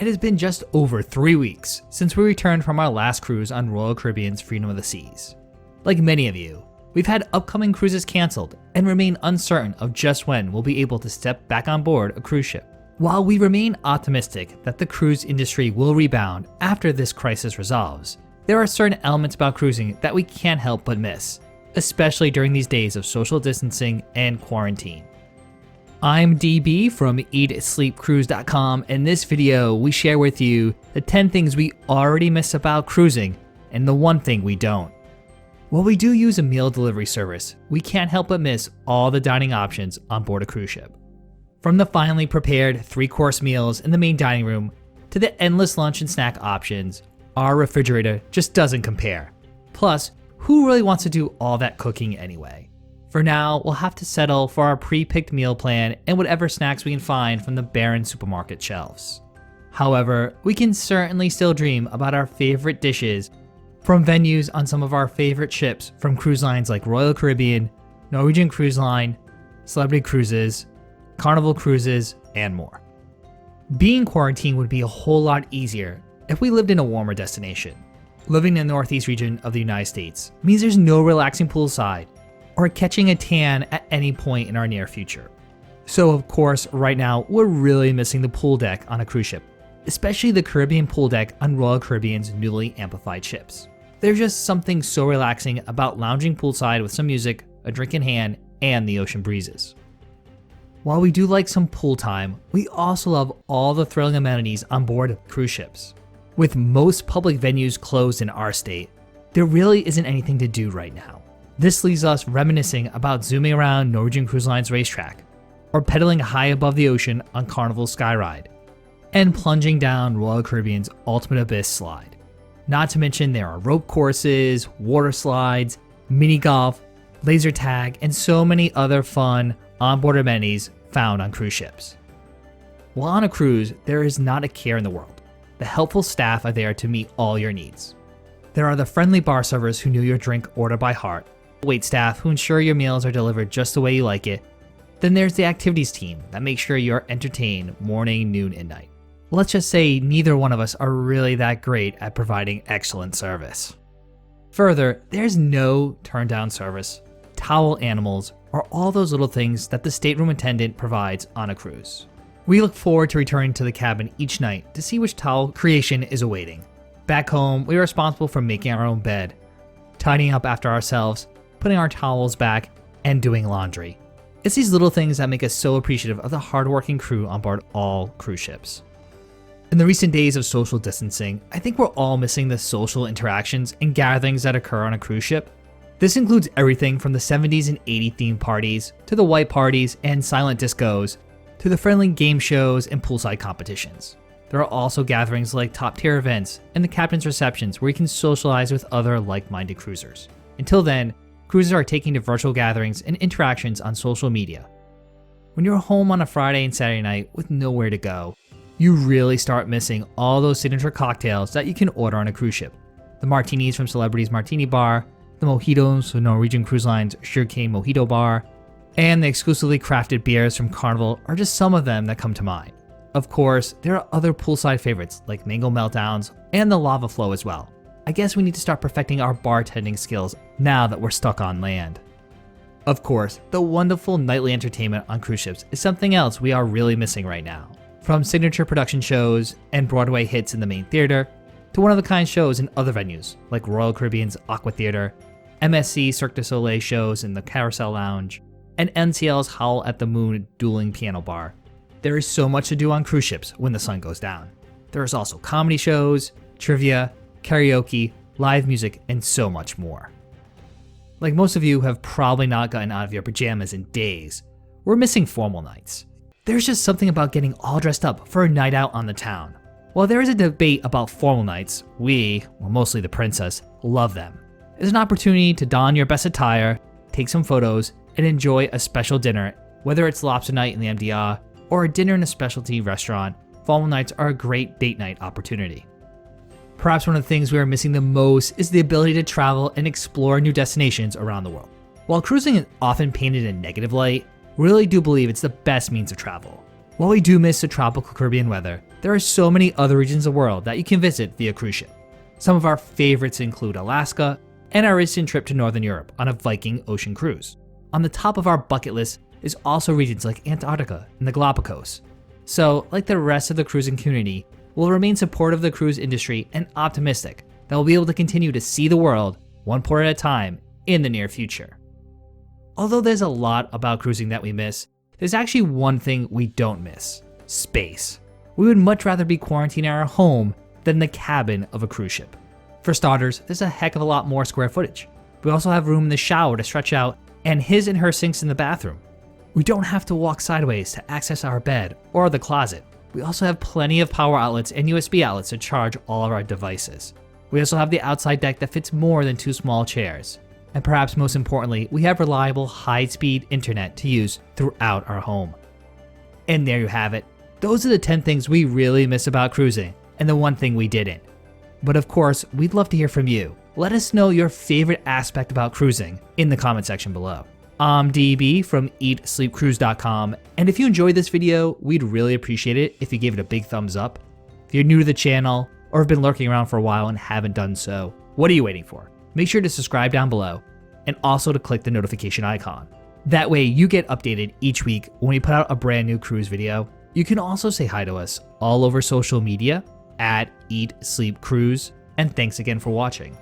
It has been just over 3 weeks since we returned from our last cruise on Royal Caribbean's Freedom of the Seas. Like many of you, we've had upcoming cruises canceled and remain uncertain of just when we'll be able to step back on board a cruise ship. While we remain optimistic that the cruise industry will rebound after this crisis resolves, there are certain elements about cruising that we can't help but miss, especially during these days of social distancing and quarantine. I'm DB from EatSleepCruise.com, and in this video we share with you the 10 things we already miss about cruising and the one thing we don't. While we do use a meal delivery service, we can't help but miss all the dining options on board a cruise ship. From the finely prepared 3-course meals in the main dining room to the endless lunch and snack options, our refrigerator just doesn't compare. Plus, who really wants to do all that cooking anyway? For now, we'll have to settle for our pre-picked meal plan and whatever snacks we can find from the barren supermarket shelves. However, we can certainly still dream about our favorite dishes from venues on some of our favorite ships from cruise lines like Royal Caribbean, Norwegian Cruise Line, Celebrity Cruises, Carnival Cruises, and more. Being quarantined would be a whole lot easier if we lived in a warmer destination. Living in the northeast region of the United States means there's no relaxing poolside or catching a tan at any point in our near future. So of course, right now, we're really missing the pool deck on a cruise ship, especially the Caribbean pool deck on Royal Caribbean's newly amplified ships. There's just something so relaxing about lounging poolside with some music, a drink in hand, and the ocean breezes. While we do like some pool time, we also love all the thrilling amenities on board cruise ships. With most public venues closed in our state, there really isn't anything to do right now. This leaves us reminiscing about zooming around Norwegian Cruise Line's racetrack, or pedaling high above the ocean on Carnival's Skyride, and plunging down Royal Caribbean's Ultimate Abyss slide. Not to mention there are rope courses, water slides, mini golf, laser tag, and so many other fun onboard amenities found on cruise ships. While on a cruise, there is not a care in the world. The helpful staff are there to meet all your needs. There are the friendly bar servers who know your drink order by heart, wait staff who ensure your meals are delivered just the way you like it. Then there's the activities team that makes sure you're entertained morning, noon, and night. Let's just say neither one of us are really that great at providing excellent service. Further, there's no turn down service, towel animals, or all those little things that the stateroom attendant provides on a cruise. We look forward to returning to the cabin each night to see which towel creation is awaiting. Back home, we are responsible for making our own bed, tidying up after ourselves, putting our towels back, and doing laundry. It's these little things that make us so appreciative of the hardworking crew on board all cruise ships. In the recent days of social distancing, I think we're all missing the social interactions and gatherings that occur on a cruise ship. This includes everything from the 70s and 80s themed parties, to the white parties and silent discos, to the friendly game shows and poolside competitions. There are also gatherings like top-tier events and the captain's receptions where you can socialize with other like-minded cruisers. Until then, cruisers are taking to virtual gatherings and interactions on social media. When you're home on a Friday and Saturday night with nowhere to go, you really start missing all those signature cocktails that you can order on a cruise ship. The martinis from Celebrity's Martini Bar, the mojitos from Norwegian Cruise Line's Sugarcane Mojito Bar, and the exclusively crafted beers from Carnival are just some of them that come to mind. Of course, there are other poolside favorites like Mango Meltdowns and the Lava Flow as well. I guess we need to start perfecting our bartending skills now that we're stuck on land. Of course, the wonderful nightly entertainment on cruise ships is something else we are really missing right now. From signature production shows and Broadway hits in the main theater, to one-of-a-kind shows in other venues like Royal Caribbean's Aqua Theater, MSC Cirque du Soleil shows in the Carousel Lounge, and NCL's Howl at the Moon dueling piano bar. There is so much to do on cruise ships when the sun goes down. There is also comedy shows, trivia, karaoke, live music, and so much more. Like most of you have probably not gotten out of your pajamas in days, we're missing formal nights. There's just something about getting all dressed up for a night out on the town. While there is a debate about formal nights, we, well mostly the princess, love them. It's an opportunity to don your best attire, take some photos, and enjoy a special dinner, whether it's lobster night in the MDR or a dinner in a specialty restaurant. Formal nights are a great date night opportunity. Perhaps one of the things we are missing the most is the ability to travel and explore new destinations around the world. While cruising is often painted in a negative light, we really do believe it's the best means of travel. While we do miss the tropical Caribbean weather, there are so many other regions of the world that you can visit via cruise ship. Some of our favorites include Alaska and our recent trip to Northern Europe on a Viking Ocean cruise. On the top of our bucket list is also regions like Antarctica and the Galapagos. So, like the rest of the cruising community, we'll remain supportive of the cruise industry and optimistic that we'll be able to continue to see the world one port at a time in the near future. Although there's a lot about cruising that we miss, there's actually one thing we don't miss: space. We would much rather be quarantined in our home than the cabin of a cruise ship. For starters, there's a heck of a lot more square footage. We also have room in the shower to stretch out and his and her sinks in the bathroom. We don't have to walk sideways to access our bed or the closet. We also have plenty of power outlets and USB outlets to charge all of our devices. We also have the outside deck that fits more than 2 small chairs. And perhaps most importantly, we have reliable high-speed internet to use throughout our home. And there you have it. Those are the 10 things we really miss about cruising, and the one thing we didn't. But of course, we'd love to hear from you. Let us know your favorite aspect about cruising in the comment section below. I'm DB from EatSleepCruise.com, and if you enjoyed this video, we'd really appreciate it if you gave it a big thumbs up. If you're new to the channel, or have been lurking around for a while and haven't done so, what are you waiting for? Make sure to subscribe down below, and also to click the notification icon. That way you get updated each week when we put out a brand new cruise video. You can also say hi to us all over social media at Eat Sleep Cruise, and thanks again for watching.